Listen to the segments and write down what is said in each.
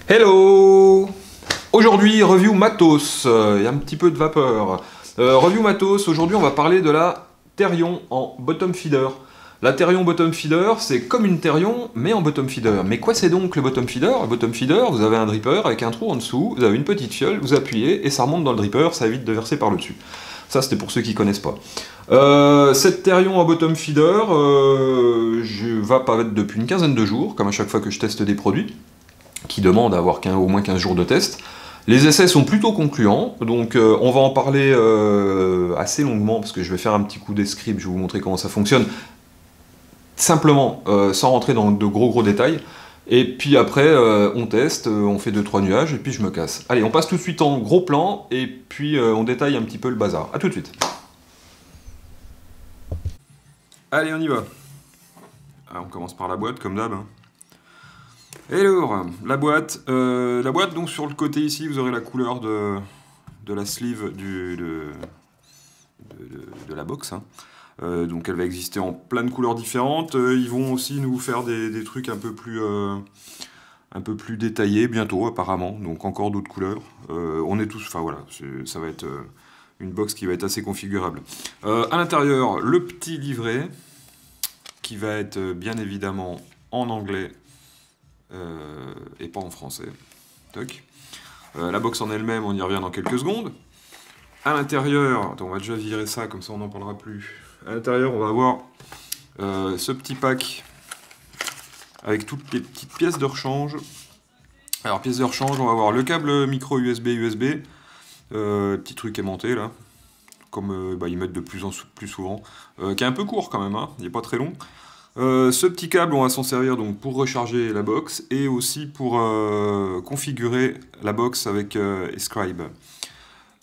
Hello! Aujourd'hui, review matos, il y a un petit peu de vapeur. Review matos, aujourd'hui on va parler de la Therion en bottom feeder. La Therion bottom feeder, c'est comme une Therion, mais en bottom feeder. Mais quoi c'est donc le bottom feeder? Le bottom feeder, vous avez un dripper avec un trou en dessous, vous avez une petite fiole, vous appuyez et ça remonte dans le dripper, ça évite de verser par le dessus. Ça c'était pour ceux qui connaissent pas. Cette Therion en bottom feeder, je va pas être depuis une quinzaine de jours, comme à chaque fois que je teste des produits, qui demandent à avoir au moins 15 jours de test. Les essais sont plutôt concluants, donc on va en parler assez longuement, parce que je vais faire un petit coup d'escribe, je vais vous montrer comment ça fonctionne, simplement, sans rentrer dans de gros détails. Et puis après, on teste, on fait 2-3 nuages, et puis je me casse. Allez, on passe tout de suite en gros plan, et puis on détaille un petit peu le bazar. A tout de suite. Allez, on y va. Alors, on commence par la boîte, comme d'hab. Et alors, la boîte, donc sur le côté ici, vous aurez la couleur de la sleeve de la box. Donc elle va exister en plein de couleurs différentes. Ils vont aussi nous faire des trucs un peu plus détaillés bientôt apparemment, donc encore d'autres couleurs. On est tous, enfin voilà, ça va être une box qui va être assez configurable. À l'intérieur, le petit livret, qui va être bien évidemment en anglais, et pas en français. Toc. La box en elle-même, on y revient dans quelques secondes. À l'intérieur, on va déjà virer ça, comme ça on n'en parlera plus. À l'intérieur, on va avoir ce petit pack avec toutes les petites pièces de rechange. Alors, pièces de rechange, on va avoir le câble micro USB, petit truc aimanté là, comme ils mettent de plus en plus souvent, qui est un peu court quand même, hein, il n'est pas très long. Ce petit câble, on va s'en servir donc pour recharger la box et aussi pour configurer la box avec Escribe.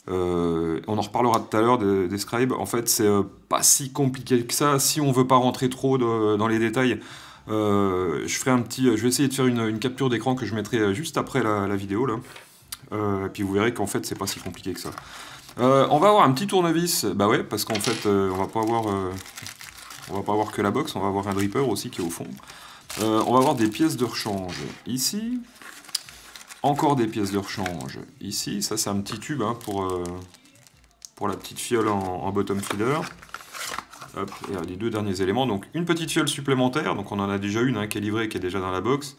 On en reparlera tout à l'heure d'Escribe. En fait, c'est pas si compliqué que ça. Si on veut pas rentrer trop dans les détails, je vais essayer de faire une capture d'écran que je mettrai juste après la vidéo là. Puis vous verrez qu'en fait, c'est pas si compliqué que ça. On va avoir un petit tournevis, bah ouais, parce qu'en fait, on va pas avoir que la box, on va avoir un dripper aussi qui est au fond. On va avoir des pièces de rechange ici. Encore des pièces de rechange ici. Ça, c'est un petit tube hein, pour la petite fiole en bottom feeder. Hop, et les deux derniers éléments. Donc, une petite fiole supplémentaire. Donc, on en a déjà une hein, qui est livrée, qui est déjà dans la box.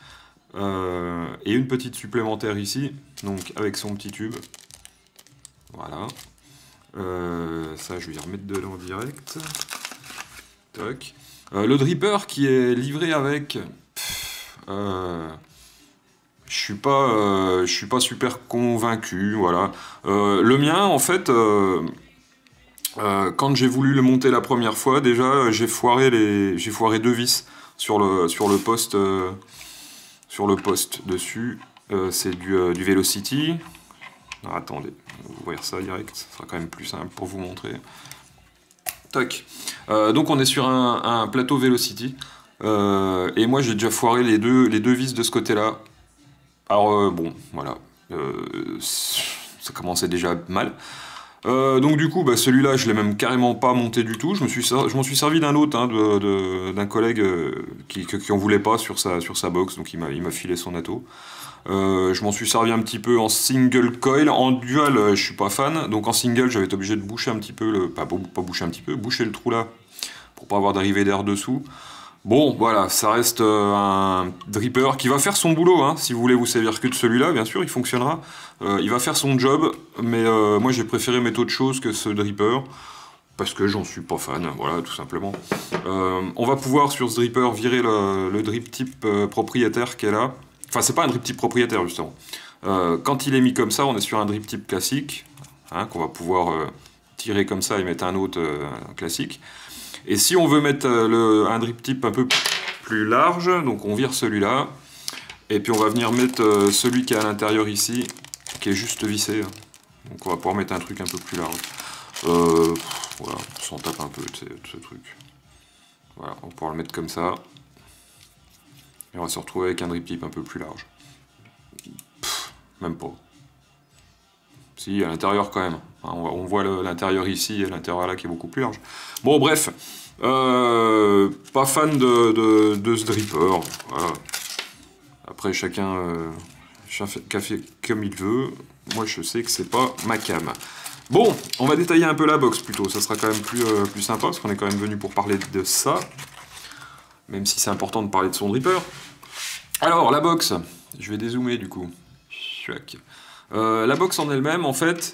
Et une petite supplémentaire ici. Donc, avec son petit tube. Voilà. Ça, je vais y remettre dedans direct. Toc. Le dripper qui est livré avec... je suis pas super convaincu, voilà. Le mien, en fait, quand j'ai voulu le monter la première fois, déjà, j'ai foiré deux vis sur le poste dessus. C'est du Velocity. Alors, attendez, on va ouvrir ça direct, ça sera quand même plus simple pour vous montrer. Toc. Donc on est sur un plateau Velocity. Et moi j'ai déjà foiré les deux vis de ce côté-là. Alors bon, voilà. Ça commençait déjà mal. Donc du coup, celui-là, je l'ai même carrément pas monté du tout. Je m'en suis servi d'un autre, hein, d'un collègue qui en voulait pas sur sa box, donc il m'a filé son ato. Je m'en suis servi un petit peu en single coil, en dual je suis pas fan, donc en single j'avais été obligé de boucher un petit peu, pas boucher un petit peu, boucher le trou là, pour pas avoir d'arrivée d'air dessous. Bon voilà, ça reste un dripper qui va faire son boulot, hein, si vous voulez vous servir que de celui-là, bien sûr il fonctionnera, il va faire son job, mais moi j'ai préféré mettre autre chose que ce dripper, parce que j'en suis pas fan, voilà tout simplement. On va pouvoir sur ce dripper virer le drip type propriétaire qui est là. Enfin, c'est pas un drip type propriétaire, justement. Quand il est mis comme ça, on est sur un drip type classique, hein, qu'on va pouvoir tirer comme ça et mettre un autre classique. Et si on veut mettre un drip type un peu plus large, donc on vire celui-là, et puis on va venir mettre celui qui est à l'intérieur ici, qui est juste vissé. Donc on va pouvoir mettre un truc un peu plus large. Voilà, on s'en tape un peu de ce truc. Voilà, on va pouvoir le mettre comme ça. Et on va se retrouver avec un drip type un peu plus large. Même pas. Si, à l'intérieur quand même. On voit l'intérieur ici et l'intérieur là qui est beaucoup plus large. Bon, bref. Pas fan de ce dripper. Voilà. Après, chacun Chacun fait comme il veut. Moi, je sais que c'est pas ma cam. Bon, on va détailler un peu la box plutôt. Ça sera quand même plus sympa, parce qu'on est quand même venu pour parler de ça. Même si c'est important de parler de son dripper. Alors, la box. Je vais dézoomer du coup. La box en elle-même, en fait,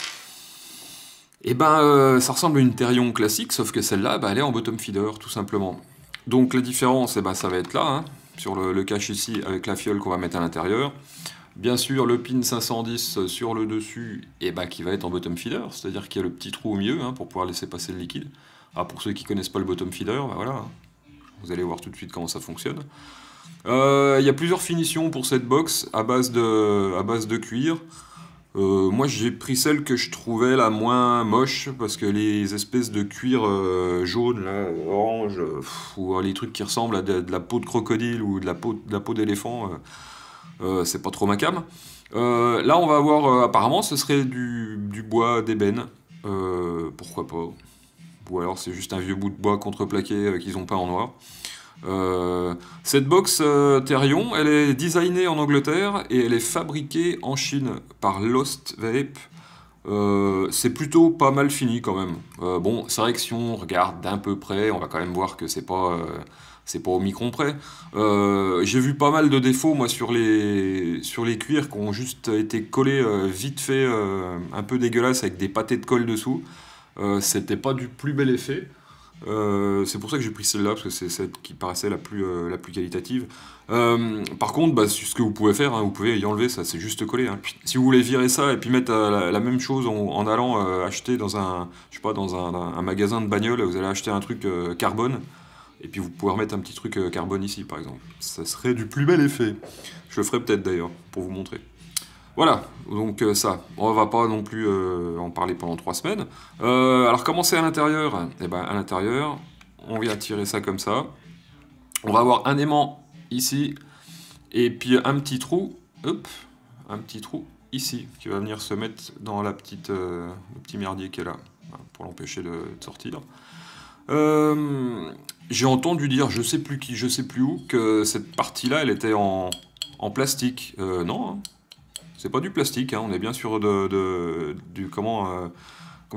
ça ressemble à une Therion classique, sauf que celle-là, elle est en bottom feeder, tout simplement. Donc la différence, ça va être là, hein, sur le cache ici, avec la fiole qu'on va mettre à l'intérieur. Bien sûr, le pin 510 sur le dessus, qui va être en bottom feeder, c'est-à-dire qu'il y a le petit trou au milieu, hein, pour pouvoir laisser passer le liquide. Ah, pour ceux qui connaissent pas le bottom feeder, voilà, vous allez voir tout de suite comment ça fonctionne. Il y a plusieurs finitions pour cette box à base de cuir. Moi j'ai pris celle que je trouvais la moins moche parce que les espèces de cuir jaune, là, orange, ou les trucs qui ressemblent à de la peau de crocodile ou de la peau d'éléphant, c'est pas trop ma cam. Là on va avoir, apparemment ce serait du bois d'ébène, pourquoi pas. Ou alors c'est juste un vieux bout de bois contreplaqué qu'ils ont peint en noir. Cette box Therion, elle est designée en Angleterre et elle est fabriquée en Chine par Lost Vape. C'est plutôt pas mal fini quand même. Bon, c'est vrai que si on regarde d'un peu près, on va quand même voir que c'est pas au micron près. J'ai vu pas mal de défauts moi sur les cuirs qui ont juste été collés vite fait, un peu dégueulasse avec des pâtés de colle dessous. C'était pas du plus bel effet. C'est pour ça que j'ai pris celle-là, parce que c'est celle qui paraissait la plus qualitative. Par contre, ce que vous pouvez faire, hein, vous pouvez y enlever ça, c'est juste coller. Hein. Si vous voulez virer ça et puis mettre la même chose en allant acheter dans un magasin de bagnole, vous allez acheter un truc carbone, et puis vous pouvez remettre un petit truc carbone ici, par exemple. Ça serait du plus bel effet. Je le ferai peut-être d'ailleurs, pour vous montrer. Voilà, donc ça, on va pas non plus en parler pendant 3 semaines. Alors comment c'est à l'intérieur? À l'intérieur, on vient tirer ça comme ça. On va avoir un aimant ici, et puis un petit trou ici, qui va venir se mettre dans le petit merdier qui est là, pour l'empêcher de sortir. J'ai entendu dire, je sais plus où, que cette partie-là, elle était en plastique. Non, hein. C'est pas du plastique, hein, on est bien sur comment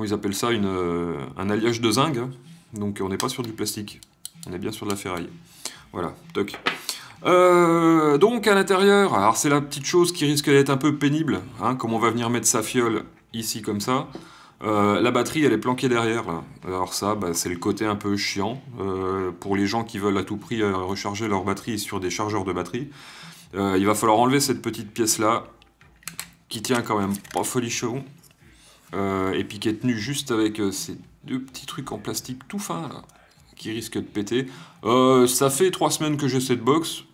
ils appellent ça, un alliage de zinc, hein. Donc on n'est pas sur du plastique, on est bien sur de la ferraille. Voilà, toc. Donc à l'intérieur, alors c'est la petite chose qui risque d'être un peu pénible, hein, comme on va venir mettre sa fiole ici comme ça. La batterie elle est planquée derrière, là. Alors ça c'est le côté un peu chiant, pour les gens qui veulent à tout prix recharger leur batterie sur des chargeurs de batterie. Il va falloir enlever cette petite pièce là, qui tient quand même pas folichon, et puis qui est tenu juste avec ces deux petits trucs en plastique tout fin là, qui risquent de péter. Ça fait 3 semaines que j'ai cette box,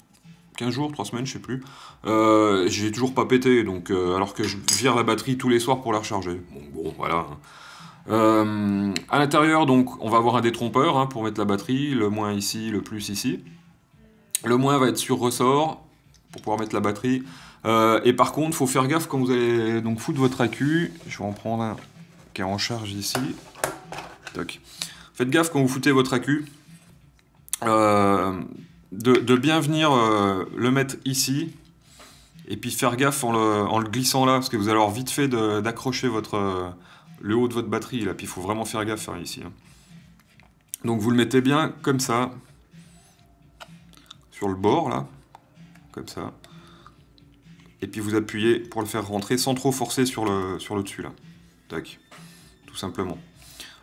15 jours, 3 semaines, je sais plus. J'ai toujours pas pété, donc alors que je vire la batterie tous les soirs pour la recharger. Bon voilà. À l'intérieur, donc, on va avoir un détrompeur, hein, pour mettre la batterie, le moins ici, le plus ici. Le moins va être sur ressort, pour pouvoir mettre la batterie. Et par contre, il faut faire gaffe quand vous allez donc foutre votre accu. Je vais en prendre un qui est en charge ici. Toc. Faites gaffe quand vous foutez votre accu, de bien venir le mettre ici, et puis faire gaffe en le glissant là, parce que vous allez avoir vite fait d'accrocher le haut de votre batterie là, puis il faut vraiment faire gaffe ici. Hein. Donc vous le mettez bien comme ça, sur le bord là, comme ça. Et puis vous appuyez pour le faire rentrer sans trop forcer sur le dessus là. Tac. Tout simplement.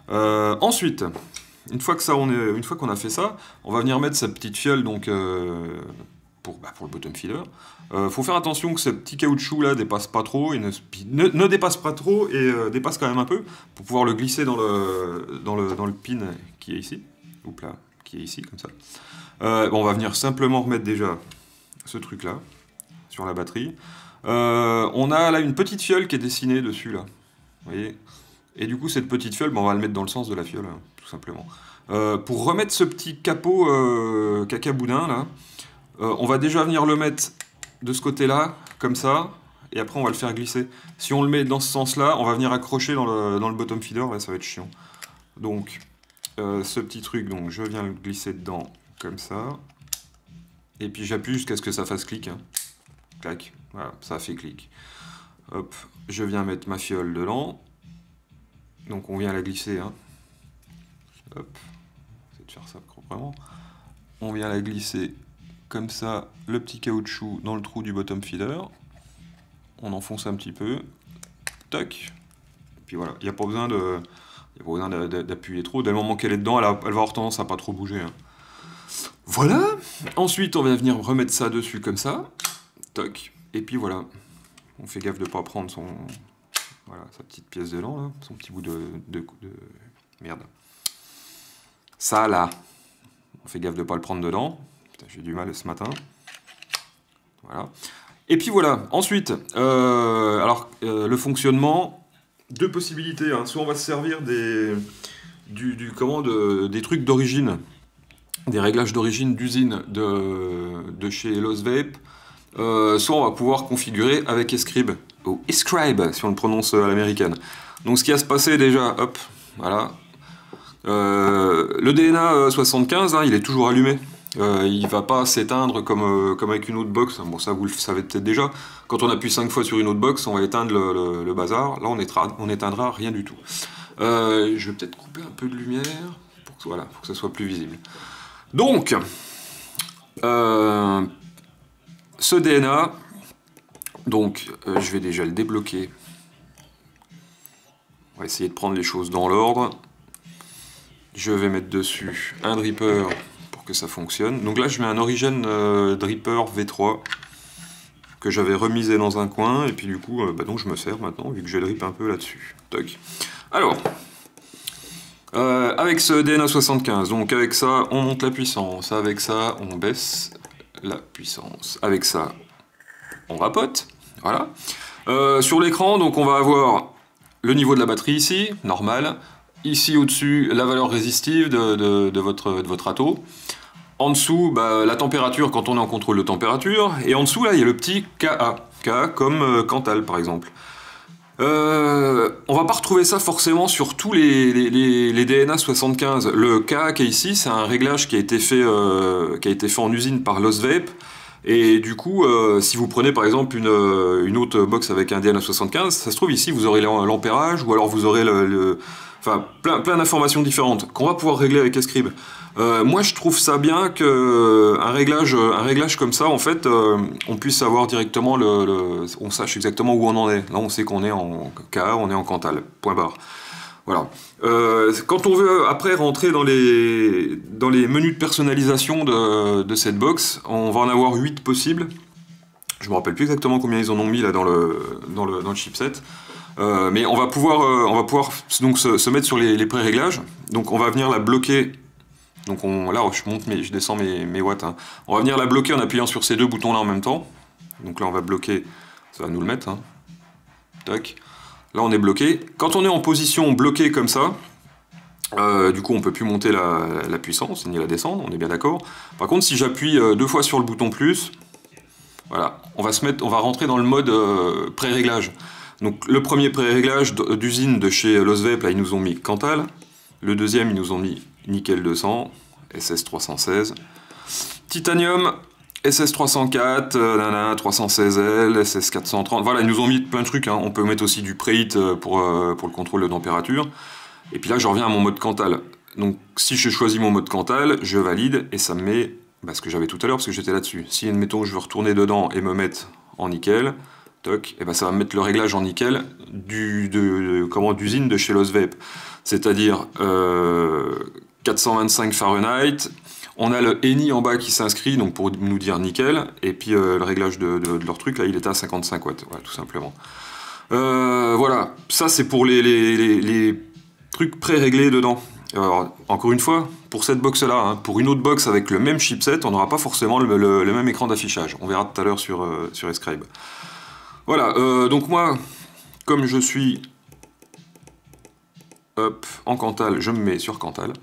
Ensuite, une fois qu'on a fait ça, on va venir mettre sa petite fiole donc pour le bottom feeder. Faut faire attention que ce petit caoutchouc là dépasse pas trop et ne dépasse pas trop et dépasse quand même un peu pour pouvoir le glisser dans le pin qui est ici. Oups là, qui est ici comme ça. On va venir simplement remettre déjà ce truc là sur la batterie. On a là une petite fiole qui est dessinée dessus là. Vous voyez ? Et du coup cette petite fiole, on va le mettre dans le sens de la fiole, hein, tout simplement. Pour remettre ce petit capot cacaboudin là, on va déjà venir le mettre de ce côté là, comme ça, et après on va le faire glisser. Si on le met dans ce sens là, on va venir accrocher dans le bottom feeder, là ça va être chiant. Donc ce petit truc, donc je viens le glisser dedans comme ça, et puis j'appuie jusqu'à ce que ça fasse clic. Hein. Clac, Voilà, ça a fait clic. Hop, je viens mettre ma fiole dedans. Donc on vient la glisser. Hein. Hop, c'est de faire ça proprement. On vient la glisser comme ça, le petit caoutchouc dans le trou du bottom feeder. On enfonce un petit peu. Tac. Et puis voilà, il n'y a pas besoin d'appuyer trop. Dès le moment qu'elle est dedans, elle va avoir tendance à pas trop bouger. Hein. Voilà. Ensuite, on va venir remettre ça dessus comme ça. Toc. Et puis voilà. On fait gaffe de ne pas prendre sa petite pièce de lent, là, son petit bout de merde. Ça là. On fait gaffe de ne pas le prendre dedans. J'ai du mal ce matin. Voilà. Et puis voilà. Ensuite, le fonctionnement, deux possibilités. Hein. Soit on va se servir des trucs d'origine, des réglages d'origine d'usine de chez Lost Vape. Soit on va pouvoir configurer avec Escribe, ou Escribe si on le prononce à l'américaine. Donc ce qui va se passer déjà, hop, voilà. Le DNA 75, hein, il est toujours allumé. Il ne va pas s'éteindre comme avec une autre box. Bon, ça vous le savez peut-être déjà. Quand on appuie 5 fois sur une autre box, on va éteindre le bazar. Là, on n'éteindra rien du tout. Je vais peut-être couper un peu de lumière pour que ça soit plus visible. Donc, ce DNA, donc je vais déjà le débloquer. On va essayer de prendre les choses dans l'ordre. Je vais mettre dessus un dripper pour que ça fonctionne. Donc là, je mets un Origin Dripper V3 que j'avais remisé dans un coin. Et puis du coup, donc je me sers maintenant, vu que j'ai le drip un peu là-dessus. Toc. Alors, avec ce DNA 75, donc avec ça, on monte la puissance. Avec ça, on baisse la puissance. Avec ça, on vapote. Voilà. Sur l'écran, donc on va avoir le niveau de la batterie ici, normal. Ici au-dessus, la valeur résistive de votre atto. En dessous, la température quand on est en contrôle de température. Et en dessous, là, il y a le petit KA. KA comme Cantal, par exemple. On va pas retrouver ça forcément sur tous les DNA 75. Le KA qui est ici, c'est un réglage qui a été fait en usine par Lost Vape. Et du coup, si vous prenez par exemple une autre box avec un DNA 75, ça se trouve ici, vous aurez l'ampérage, ou alors vous aurez enfin, plein d'informations différentes qu'on va pouvoir régler avec Escribe. Moi, je trouve ça bien qu'un réglage comme ça, en fait, on puisse savoir directement, on sache exactement où on en est. Là, on sait qu'on est en KA, on est en Cantal, point barre. Voilà. Quand on veut après rentrer dans les menus de personnalisation de cette box, on va en avoir 8 possibles. Je me rappelle plus exactement combien ils en ont mis là dans le chipset. Mais on va pouvoir donc se mettre sur les pré-réglages. Donc on va venir la bloquer. Donc là je descends mes watts. Hein. On va venir la bloquer en appuyant sur ces deux boutons là en même temps. Donc là on va bloquer, ça va nous le mettre. Hein. Tac. Là on est bloqué. Quand on est en position bloquée comme ça, du coup on peut plus monter la puissance ni la descendre, on est bien d'accord. Par contre si j'appuie 2 fois sur le bouton plus, voilà, on va rentrer dans le mode pré-réglage. Donc le premier pré-réglage d'usine de chez Lost Vape, là ils nous ont mis Cantal. Le deuxième ils nous ont mis Nickel 200, SS 316. Titanium, SS 304, 316L, SS 430. Voilà, ils nous ont mis plein de trucs. Hein. On peut mettre aussi du preheat pour le contrôle de température. Et puis là je reviens à mon mode Cantal. Donc si je choisis mon mode Cantal, je valide et ça me met ce que j'avais tout à l'heure parce que j'étais là-dessus. Si admettons je veux retourner dedans et me mettre en nickel, toc, et ça va me mettre le réglage en nickel d'usine de chez Lost Vape. C'est-à-dire 425 Fahrenheit. On a le ENI en bas qui s'inscrit donc pour nous dire nickel. Et puis le réglage de leur truc là il est à 55 watts, voilà, tout simplement. Voilà, ça c'est pour les trucs pré-réglés dedans. Alors, encore une fois, pour cette box-là, hein, pour une autre box avec le même chipset, on n'aura pas forcément le même écran d'affichage. On verra tout à l'heure sur Escribe. Voilà, donc moi, comme je suis en Cantal, je me mets sur Cantal.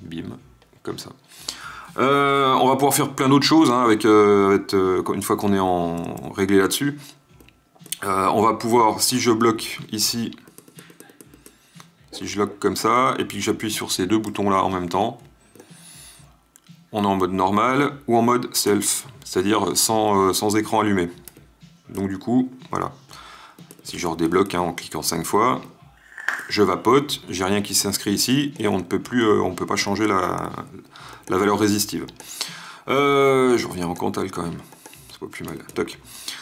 Bim, comme ça. On va pouvoir faire plein d'autres choses hein, une fois qu'on est réglé là-dessus. On va pouvoir, si je bloque ici, si je lock comme ça, et puis que j'appuie sur ces deux boutons-là en même temps, on est en mode normal ou en mode self, c'est-à-dire sans écran allumé. Donc du coup, voilà. Si je redébloque en cliquant 5 fois, je vapote, j'ai rien qui s'inscrit ici, et on ne peut plus, on peut pas changer la valeur résistive. Je reviens en Cantal quand même, c'est pas plus mal. Toc.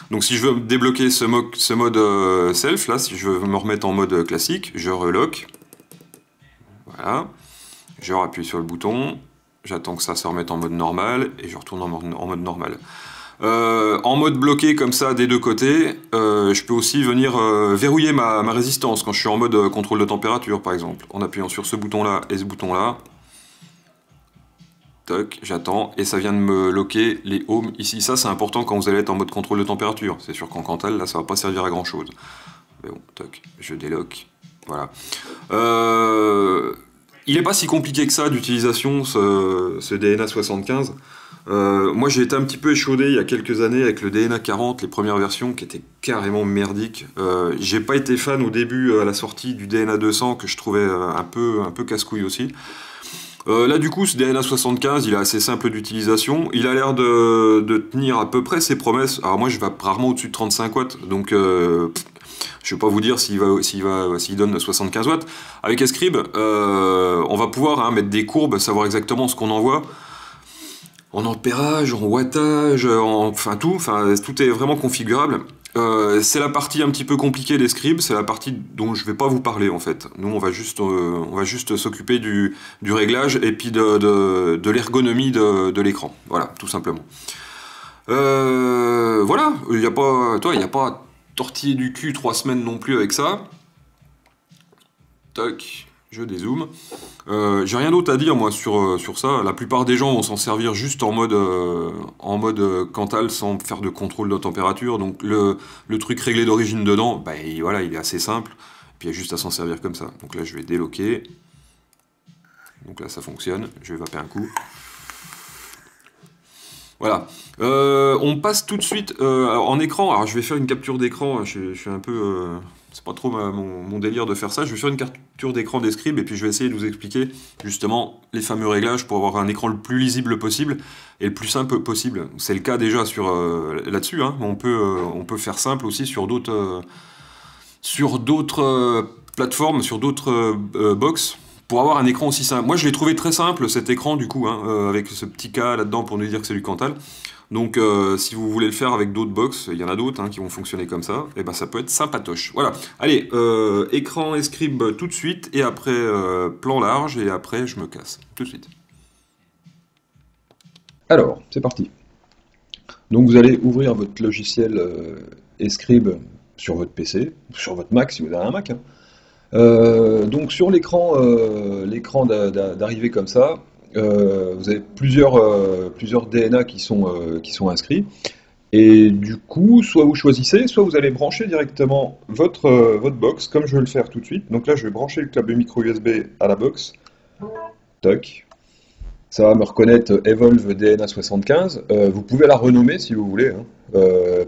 Donc si je veux débloquer ce mode self, là, si je veux me remettre en mode classique, je relock. Voilà. Je appuie sur le bouton, j'attends que ça se remette en mode normal, et je retourne en mode normal. En mode bloqué comme ça des deux côtés, je peux aussi venir verrouiller ma résistance quand je suis en mode contrôle de température par exemple, en appuyant sur ce bouton là et ce bouton là. Toc, j'attends et ça vient de me locker les ohms ici. Ça c'est important quand vous allez être en mode contrôle de température. C'est sûr qu'en Cantal là ça va pas servir à grand chose. Mais bon, toc, je déloque. Voilà. Il n'est pas si compliqué que ça d'utilisation ce DNA 75. Moi j'ai été un petit peu échaudé il y a quelques années avec le DNA 40, les premières versions qui étaient carrément merdiques. J'ai pas été fan au début à la sortie du DNA 200 que je trouvais un peu casse-couille aussi. Là du coup ce DNA 75 il est assez simple d'utilisation, il a l'air de tenir à peu près ses promesses. Alors moi je vais rarement au-dessus de 35 watts donc je vais pas vous dire s'il donne 75 watts. Avec Escribe on va pouvoir mettre des courbes, savoir exactement ce qu'on envoie. En ampérage, en wattage, enfin tout est vraiment configurable. C'est la partie un petit peu compliquée des scribes, c'est la partie dont je vais pas vous parler en fait. Nous on va juste s'occuper du réglage et puis de l'ergonomie de l'écran. Voilà, tout simplement. Voilà, il n'y a pas à tortiller du cul 3 semaines non plus avec ça. Toc. Je dézoome. J'ai rien d'autre à dire moi sur ça. La plupart des gens vont s'en servir juste en mode Cantal sans faire de contrôle de température. Donc le truc réglé d'origine dedans, bah, voilà, il est assez simple. Puis il y a juste à s'en servir comme ça. Donc là je vais déloquer. Donc là ça fonctionne. Je vais vaper un coup. Voilà. On passe tout de suite en écran. Alors je vais faire une capture d'écran. Je suis un peu... c'est pas trop mon délire de faire ça. Je vais faire une capture d'écran des scribes et puis je vais essayer de vous expliquer justement les fameux réglages pour avoir un écran le plus lisible possible et le plus simple possible. C'est le cas déjà là-dessus, hein, mais on peut faire simple aussi sur d'autres plateformes, sur d'autres box pour avoir un écran aussi simple. Moi je l'ai trouvé très simple cet écran du coup, hein, avec ce petit cas là-dedans pour nous dire que c'est du Cantal. Donc si vous voulez le faire avec d'autres box, il y en a d'autres qui vont fonctionner comme ça, et ben ça peut être sympatoche. Voilà, allez, écran Escribe tout de suite, et après plan large, et après je me casse. Tout de suite. Alors, c'est parti. Donc vous allez ouvrir votre logiciel Escribe sur votre PC, sur votre Mac si vous avez un Mac. Hein. Donc sur l'écran d'arrivée comme ça, vous avez plusieurs DNA qui sont inscrits. Et du coup, soit vous choisissez, soit vous allez brancher directement votre box, comme je vais le faire tout de suite. Donc là, je vais brancher le câble micro USB à la box. Toc. Ça va me reconnaître Evolve DNA 75. Vous pouvez la renommer si vous voulez. Hein.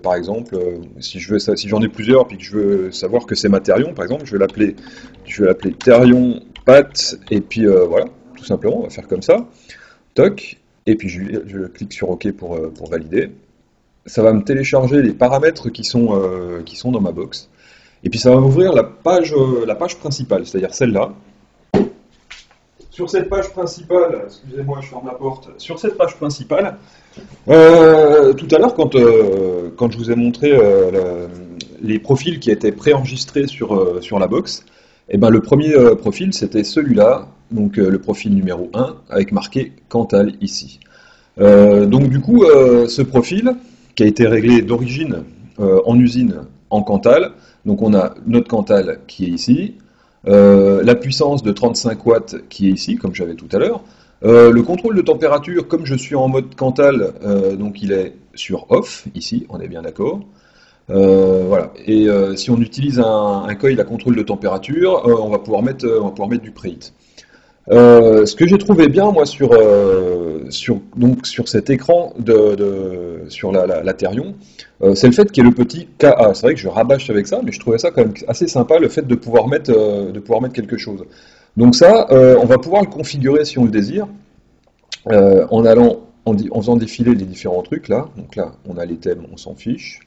Par exemple, si j'en ai plusieurs puis que je veux savoir que c'est Matérion, par exemple, je vais l'appeler Terion Pat et puis voilà, tout simplement, on va faire comme ça. Toc. Et puis je clique sur OK pour valider. Ça va me télécharger les paramètres qui sont dans ma box. Et puis ça va m'ouvrir la page principale, c'est-à-dire celle-là. Sur cette page principale, excusez-moi, je ferme la porte. Sur cette page principale, tout à l'heure, quand je vous ai montré les profils qui étaient préenregistrés sur la box, eh ben, le premier profil, c'était celui-là, donc le profil numéro 1, avec marqué Cantal ici. Donc du coup, ce profil, qui a été réglé d'origine en usine en Cantal, donc on a notre Cantal qui est ici, la puissance de 35 watts qui est ici, comme j'avais tout à l'heure. Le contrôle de température, comme je suis en mode Cantal, donc il est sur off, ici, on est bien d'accord. Voilà. Et si on utilise un coil à contrôle de température, on va pouvoir mettre du preheat. Ce que j'ai trouvé bien, moi, sur cet écran sur la Terion, c'est le fait qu'il y ait le petit KA. C'est vrai que je rabâche avec ça, mais je trouvais ça quand même assez sympa, le fait de pouvoir mettre quelque chose. Donc ça, on va pouvoir le configurer si on le désire, en faisant défiler les différents trucs là. Donc là, on a les thèmes, on s'en fiche.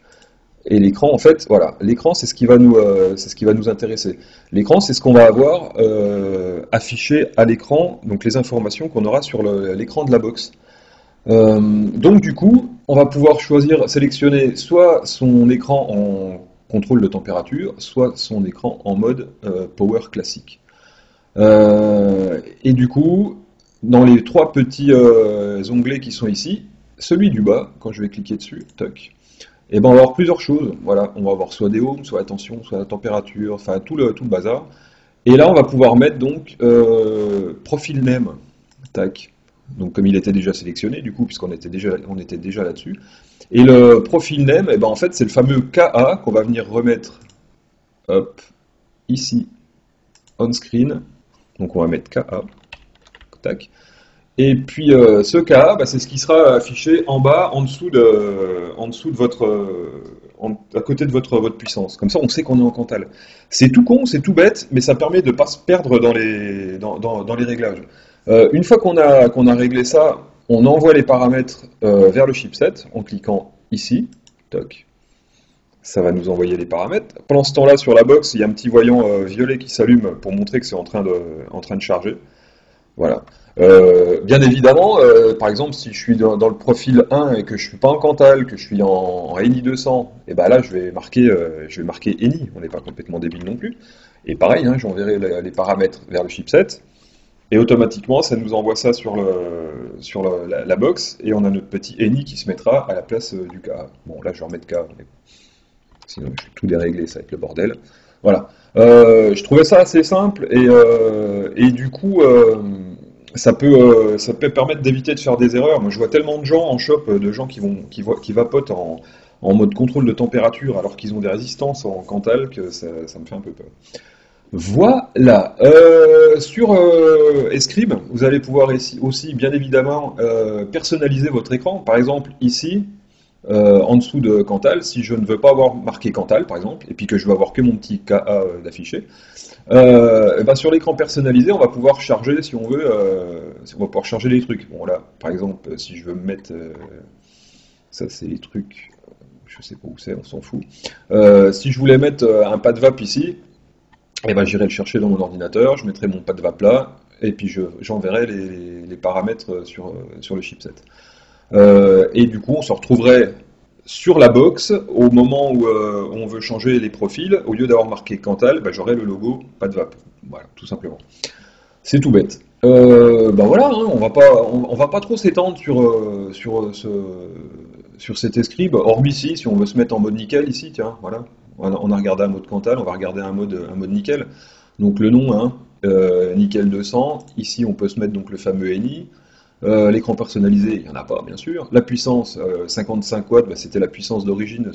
Et l'écran, en fait, voilà, l'écran, c'est ce qui va nous intéresser. L'écran, c'est ce qu'on va avoir affiché à l'écran, donc les informations qu'on aura sur l'écran de la box. Donc du coup, on va pouvoir choisir, sélectionner soit son écran en contrôle de température, soit son écran en mode Power classique. Et du coup, dans les trois petits onglets qui sont ici, celui du bas, quand je vais cliquer dessus, toc, et ben on va avoir plusieurs choses. Voilà, on va avoir soit des ohms, soit la tension, soit la température, enfin tout le bazar. Et là, on va pouvoir mettre donc profil name, tac. Donc comme il était déjà sélectionné, du coup, on était déjà là-dessus. Et le profil name, et ben en fait, c'est le fameux KA qu'on va venir remettre, hop, ici, on screen. Donc on va mettre KA, tac. Et puis ce KA, bah, c'est ce qui sera affiché en bas, en dessous de votre, à côté de votre puissance. Comme ça, on sait qu'on est en Cantal. C'est tout con, c'est tout bête, mais ça permet de ne pas se perdre dans les réglages. Une fois qu'on a réglé ça, on envoie les paramètres vers le chipset en cliquant ici, toc. Ça va nous envoyer les paramètres. Pendant ce temps-là, sur la box, il y a un petit voyant violet qui s'allume pour montrer que c'est en train de charger. Voilà. Bien évidemment, par exemple, si je suis dans le profil 1 et que je suis pas en Cantal, que je suis en ENI 200, et ben là je vais marquer ENI, on n'est pas complètement débile non plus. Et pareil, hein, j'enverrai les paramètres vers le chipset, et automatiquement ça nous envoie ça sur la box, et on a notre petit ENI qui se mettra à la place du K. Bon, là je vais remettre K, mais sinon je vais tout dérégler, ça va être le bordel. Voilà. Je trouvais ça assez simple, et du coup... ça peut permettre d'éviter de faire des erreurs. Moi, je vois tellement de gens en shop, de gens qui vapotent en mode contrôle de température alors qu'ils ont des résistances en Cantal, que ça me fait un peu peur. Voilà. Sur Escribe, vous allez pouvoir aussi, bien évidemment, personnaliser votre écran. Par exemple, ici, en dessous de Cantal, si je ne veux pas avoir marqué Cantal, par exemple, et puis que je veux avoir que mon petit KA d'affiché, et ben sur l'écran personnalisé, on va pouvoir charger, si on veut, on va pouvoir charger les trucs. Bon là, par exemple, si je veux me mettre, ça c'est les trucs, je sais pas où c'est, on s'en fout. Si je voulais mettre un pad vape ici, et ben j'irai le chercher dans mon ordinateur, je mettrai mon pad vape là, et puis j'enverrai les paramètres sur le chipset. Et du coup, on se retrouverait sur la box, au moment où on veut changer les profils, au lieu d'avoir marqué Cantal, bah, j'aurai le logo pas de vape. Voilà, tout simplement. C'est tout bête. Ben voilà, hein, on va pas trop s'étendre sur cet Escribe, hormis si on veut se mettre en mode nickel ici, tiens, voilà. On a regardé un mode Cantal, on va regarder un mode nickel. Donc le nom, hein, nickel 200. Ici, on peut se mettre donc le fameux ENI. L'écran personnalisé, il n'y en a pas, bien sûr. La puissance, 55 watts, bah, c'était la puissance d'origine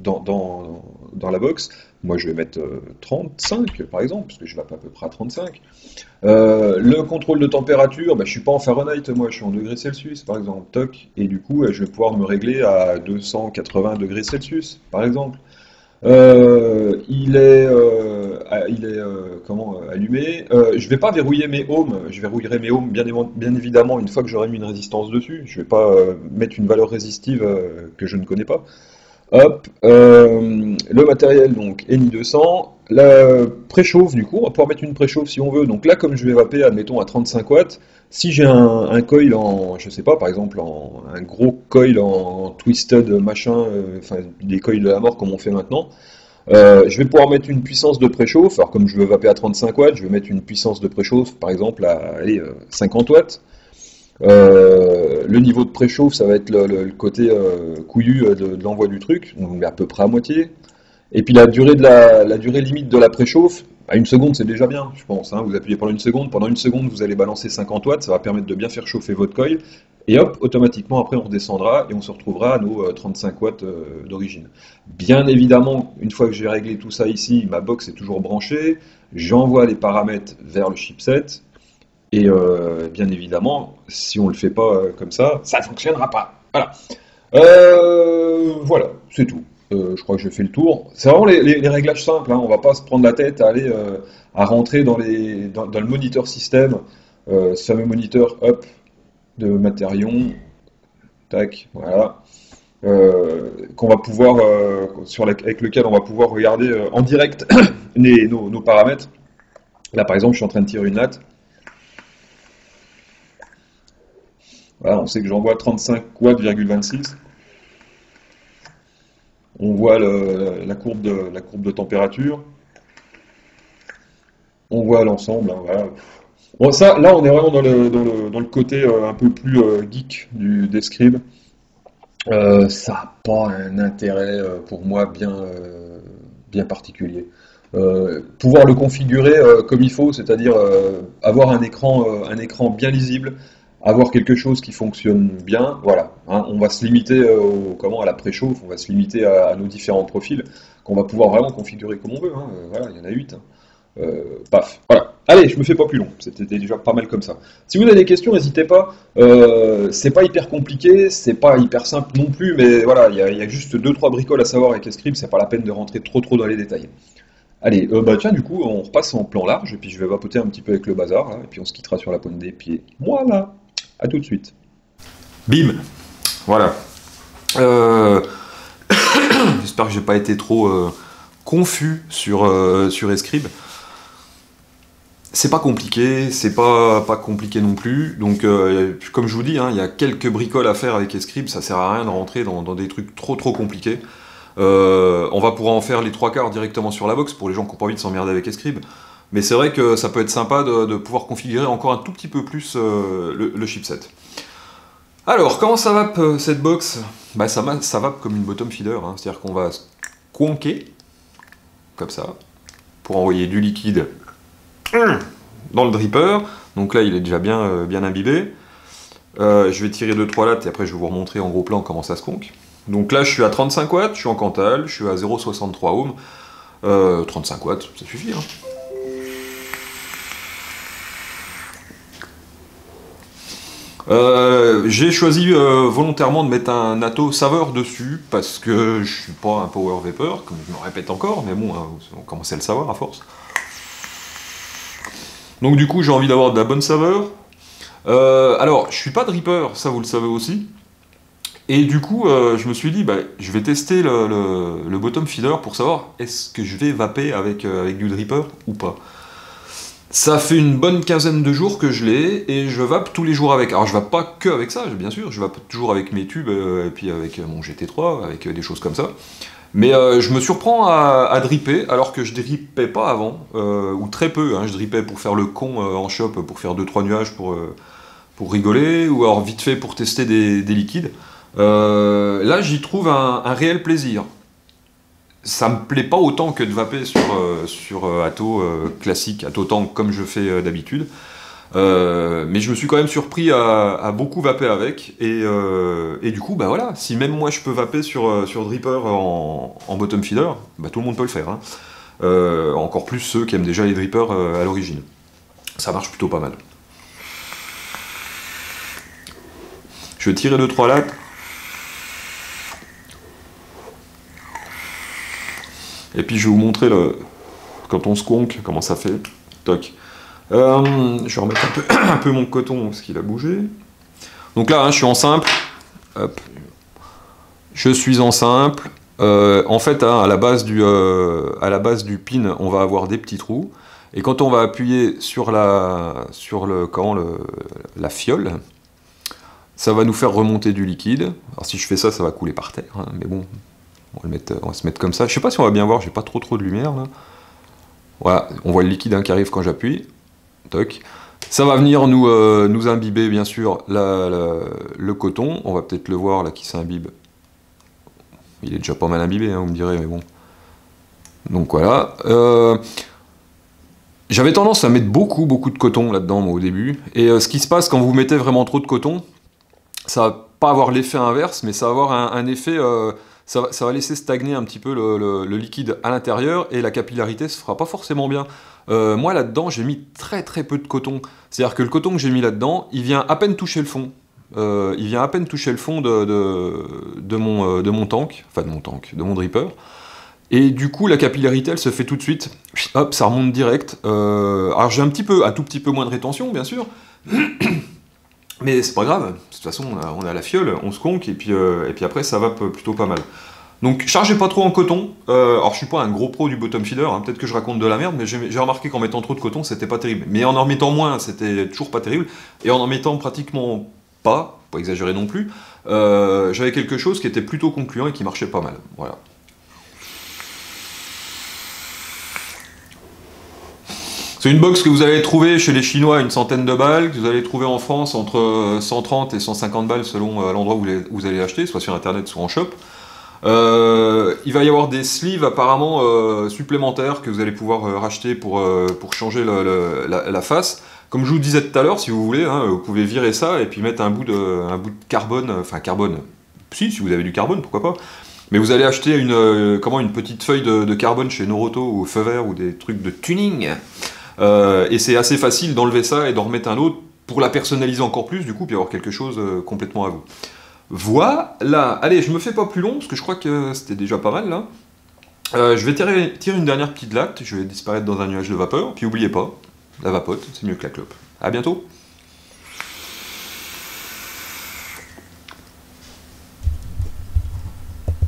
dans la box. Moi, je vais mettre 35, par exemple, parce que je vais à peu près à 35. Le contrôle de température, bah, je ne suis pas en Fahrenheit, moi, je suis en degrés Celsius, par exemple, toc. Et du coup, je vais pouvoir me régler à 280 degrés Celsius, par exemple. Allumé. Je ne vais pas verrouiller mes ohms. Je verrouillerai mes ohms bien évidemment une fois que j'aurai mis une résistance dessus. Je ne vais pas mettre une valeur résistive que je ne connais pas. Hop, le matériel donc ENI 200. La préchauffe du coup, on va pouvoir mettre une préchauffe si on veut. Donc là, comme je vais vaper, admettons à 35 watts, si j'ai un coil je sais pas, par exemple un gros coil en twisted machin, enfin des coils de la mort comme on fait maintenant, je vais pouvoir mettre une puissance de préchauffe. Alors comme je veux vaper à 35 watts, je vais mettre une puissance de préchauffe par exemple à 50 watts. Le niveau de préchauffe, ça va être le côté couillu de l'envoi du truc, on met à peu près à moitié. Et puis la durée limite de la préchauffe, à une seconde c'est déjà bien, je pense. Hein. Vous appuyez pendant une seconde vous allez balancer 50 watts, ça va permettre de bien faire chauffer votre coil. Et hop, automatiquement après on redescendra et on se retrouvera à nos 35 watts d'origine. Bien évidemment, une fois que j'ai réglé tout ça ici, ma box est toujours branchée, j'envoie les paramètres vers le chipset. Et bien évidemment, si on ne le fait pas comme ça ne fonctionnera pas. Voilà. Voilà, c'est tout. Je crois que j'ai fait le tour. C'est vraiment les réglages simples, hein. On ne va pas se prendre la tête à aller à rentrer dans le moniteur système, ce fameux moniteur hop de Matérion. Tac, voilà. qu'on va pouvoir, avec lequel on va pouvoir regarder en direct nos paramètres. Là, par exemple, je suis en train de tirer une latte. Voilà, on sait que j'envoie 35 watts,26. On voit la courbe de température. On voit l'ensemble, hein, voilà. Bon, ça, là, on est vraiment dans le côté un peu plus geek des scribes. Ça n'a pas un intérêt pour moi bien particulier. Pouvoir le configurer comme il faut, c'est-à-dire avoir un écran bien lisible, avoir quelque chose qui fonctionne bien, voilà. Hein, on va se limiter à la préchauffe, on va se limiter à nos différents profils qu'on va pouvoir vraiment configurer comme on veut. Hein. Voilà, il y en a 8. Hein. Paf, voilà. Allez, je me fais pas plus long, c'était déjà pas mal comme ça. Si vous avez des questions, n'hésitez pas. C'est pas hyper compliqué, c'est pas hyper simple non plus, mais voilà, il y a juste 2-3 bricoles à savoir avec Escribe, c'est pas la peine de rentrer trop dans les détails. Allez, bah tiens, du coup, on repasse en plan large, et puis je vais vapoter un petit peu avec le bazar, hein, et puis on se quittera sur la pointe des pieds. Voilà, à tout de suite. Bim. Voilà. Euh, J'espère que j'ai pas été trop confus sur Escribe. C'est pas compliqué, c'est pas compliqué non plus. Donc, comme je vous dis, hein, il y a quelques bricoles à faire avec Escribe, ça sert à rien de rentrer dans des trucs trop compliqués. On va pouvoir en faire les 3/4 directement sur la box pour les gens qui n'ont pas envie de s'emmerder avec Escribe. Mais c'est vrai que ça peut être sympa de pouvoir configurer encore un tout petit peu plus le chipset. Alors, comment ça vape cette box? Bah, ça vape comme une bottom feeder, hein. C'est-à-dire qu'on va squonker, comme ça, pour envoyer du liquide dans le dripper. Donc là, il est déjà bien imbibé. Je vais tirer 2-3 lattes et après je vais vous remontrer en gros plan comment ça se conque. Donc là, je suis à 35 watts, je suis en Cantal, je suis à 0,63 ohms. 35 watts, ça suffit. Hein. J'ai choisi volontairement de mettre un Atto saveur dessus parce que je suis pas un power vapor, comme je me répète encore, mais bon, hein, on commence à le savoir à force. Donc du coup, j'ai envie d'avoir de la bonne saveur. Alors, je suis pas dripper, ça vous le savez aussi. Et du coup, je me suis dit, bah, je vais tester le bottom feeder pour savoir est-ce que je vais vaper avec du dripper ou pas. Ça fait une bonne quinzaine de jours que je l'ai et je vape tous les jours avec. Alors je vape pas que avec ça, bien sûr, je vape toujours avec mes tubes et puis avec mon GT3, avec des choses comme ça. Mais je me surprends à dripper alors que je drippais pas avant, ou très peu. Hein, je drippais pour faire le con en shop, pour faire 2-3 nuages pour rigoler, ou alors vite fait pour tester des liquides. Là j'y trouve un réel plaisir. Ça me plaît pas autant que de vaper sur Atto classique, Atto tank comme je fais d'habitude. Mais je me suis quand même surpris à beaucoup vaper avec. Et du coup, bah voilà, si même moi je peux vaper sur Dripper en bottom feeder, bah tout le monde peut le faire. Hein. Encore plus ceux qui aiment déjà les drippers à l'origine. Ça marche plutôt pas mal. Je vais tirer 2-3 lattes. Et puis je vais vous montrer quand on squonk, comment ça fait. Toc. Je vais remettre un peu mon coton parce qu'il a bougé. Donc là, hein, je suis en simple. Hop. Je suis en simple. En fait, hein, à la base du pin, on va avoir des petits trous. Et quand on va appuyer sur la fiole, ça va nous faire remonter du liquide. Alors si je fais ça, ça va couler par terre. Hein, mais bon, on va se mettre comme ça. Je sais pas si on va bien voir, j'ai pas trop de lumière là. Voilà, on voit le liquide hein, qui arrive quand j'appuie. Toc. Ça va venir nous imbiber bien sûr le coton. On va peut-être le voir là qui s'imbibe. Il est déjà pas mal imbibé, hein, vous me direz, mais bon. Donc voilà. J'avais tendance à mettre beaucoup de coton là-dedans moi, au début. Et ce qui se passe quand vous mettez vraiment trop de coton, ça va pas avoir l'effet inverse, mais ça va avoir un effet... ça va laisser stagner un petit peu le liquide à l'intérieur et la capillarité se fera pas forcément bien. Moi là-dedans j'ai mis très peu de coton. C'est-à-dire que le coton que j'ai mis là-dedans, il vient à peine toucher le fond. Il vient à peine toucher le fond de mon tank, enfin de mon dripper. Et du coup la capillarité elle se fait tout de suite. Hop, ça remonte direct. Alors j'ai un tout petit peu moins de rétention bien sûr. Mais c'est pas grave, de toute façon on a la fiole, on se conque, et puis après ça va plutôt pas mal. Donc chargez pas trop en coton. Alors je suis pas un gros pro du bottom feeder, hein, peut-être que je raconte de la merde, mais j'ai remarqué qu'en mettant trop de coton c'était pas terrible. Mais en mettant moins c'était toujours pas terrible, et en mettant pratiquement pas exagérer non plus, j'avais quelque chose qui était plutôt concluant et qui marchait pas mal. Voilà. C'est une box que vous allez trouver chez les Chinois à une centaine de balles, que vous allez trouver en France entre 130 et 150 balles selon l'endroit où vous allez l'acheter, soit sur internet, soit en shop. Il va y avoir des sleeves apparemment supplémentaires que vous allez pouvoir racheter pour changer la face. Comme je vous disais tout à l'heure, si vous voulez, hein, vous pouvez virer ça et puis mettre un bout de carbone, enfin carbone, si vous avez du carbone, pourquoi pas. Mais vous allez acheter une petite feuille de carbone chez Noroto ou Feu Vert ou des trucs de tuning. Et c'est assez facile d'enlever ça et d'en remettre un autre pour la personnaliser encore plus, du coup, puis avoir quelque chose complètement à vous. Voilà, allez, je me fais pas plus long, parce que je crois que c'était déjà pas mal, là. Je vais tirer une dernière petite latte, je vais disparaître dans un nuage de vapeur, puis n'oubliez pas, la vapote, c'est mieux que la clope. À bientôt.